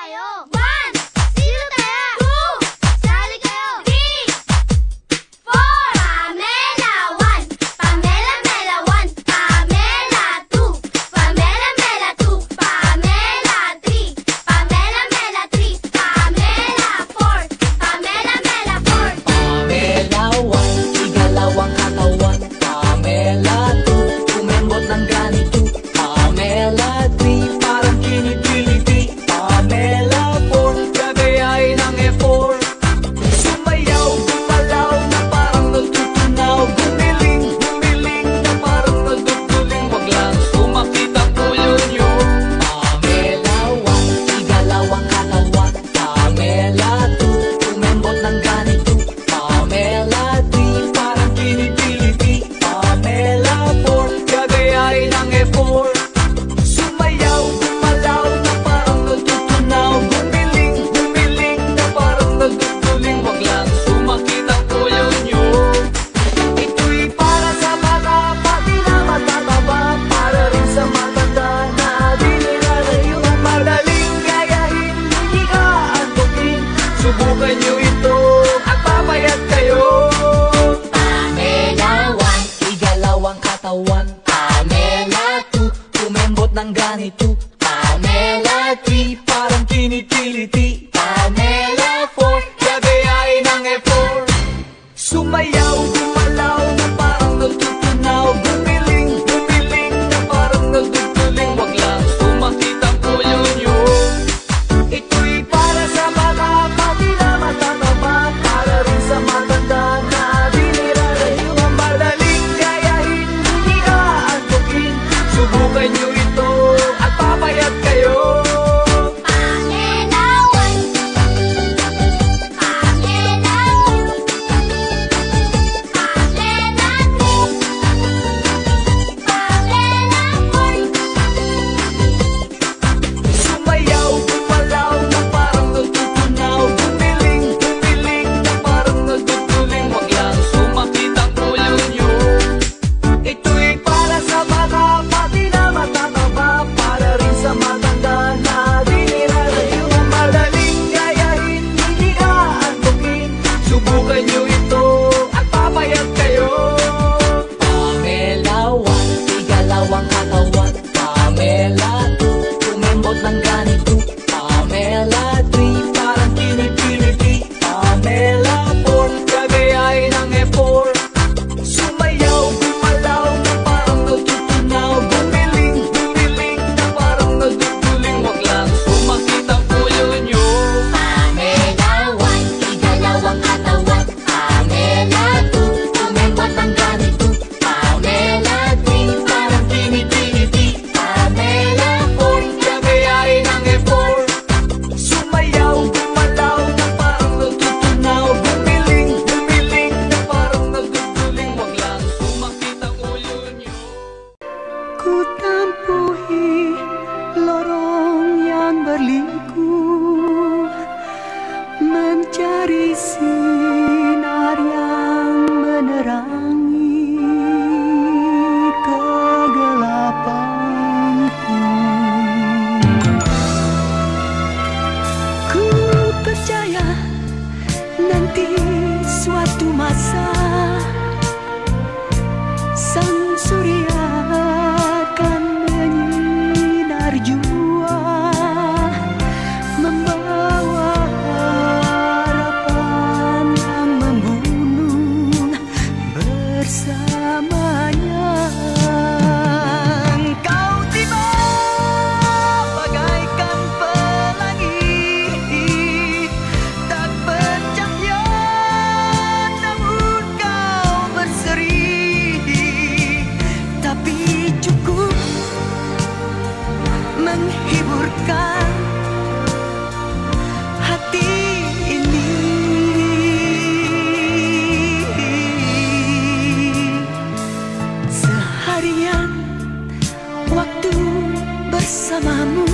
tayo. 1, sino tayo? 2, sali kayo. 3, 4, Pamela 1, Pamela Mela 1, Pamela 2, Pamela Mela 2, Pamela 3, Pamela Mela 3, Pamela 4, Pamela Mela 4. Pamela 1, igalawang katawan. Pamela 2, kumembot ng ganito. Pamela 3, parang kinitiliti. Pamela 4, gagayay ng E4. Sumayaw, gumalaw na parang natutunaw. Gumiling, gumiling na parang naduduling. Wag lang sumakit ang ulo nyo. Pamela 1, igalawang katawan. Pamela 2, kumembot ng ganito. Pamela 3, parang kinitiliti. Pamela 4, gagayay ng E4. Sumayaw, gumalaw na parang natutunaw. Gumiling, gumiling na parang naduduling. Wag lang sumakit ang ulo nyo. Ito'y para sa bata, pati na matataba. Para rin sa matanda na di nilalayo. Madaling gayahin, hindi ka antukin. Subukan nyo ito at papayat kayo. Pamela 1, igalawang katawan. Pamela 2, kumembot ng ganito. Pamela 3, parang kinitiliti. Pamela 4, gagayay ng E4. Sumayaw, gumalaw na parang natutunaw. Gumiling, gumiling na parang naduduling. Wag lang sumakit ang ulo nyo. Ito'y para sa bata, pati na matataba. Para rin sa matanda na di nilalayo. Madaling gayahin, hindi ka antukin. Subukan nyo ito at papayat kayo. Pamela 1, Pamela 2, Pamela 3, Pamela 4. Sumayaw, gumalaw na parang natutunaw. Gumiling, gumiling na parang naduduling. Wag lang sumakit ang ulo nyo. Ito'y para sa bata, pati na matataba. Para rin sa matanda na di nilalayo. Madaling gayahin, hindi ka antukin. Subukan nyo ito at papayat kayo. Pamela 1, igalawang katawan. Pamela 2, kumembot ng ganito. Pamela 3, parang kinitiliti. Pamela 4, gagayay ng E4. Sumayaw, gumalaw na parang natutunaw. Gumiling, gumiling na parang naduduling. Wag lang sumakit ang ulo nyo. Pamela 1, igalawang katawan. Pamela 2, kumembot ng ganito. Pamela 3, parang kinitiliti. Pamela 4, gagayay ng E4. Sumayaw, gumalaw na parang natutunaw. Gumiling, gumiling na parang naduduling. Wag lang sumakit ang ulo nyo. Ku tampuhi lorong yang berliku, mencari sinar yang menerangi kegelapanku. Ku percaya nanti suatu masa sang surya akan menyinar jua, membawa harapan yang membunuh bersamanya. Engkau tiba bagaikan pelangi, tak bercahaya namun kau berseri, tapi cukup menghiburkan hati ini. Seharian waktu bersamamu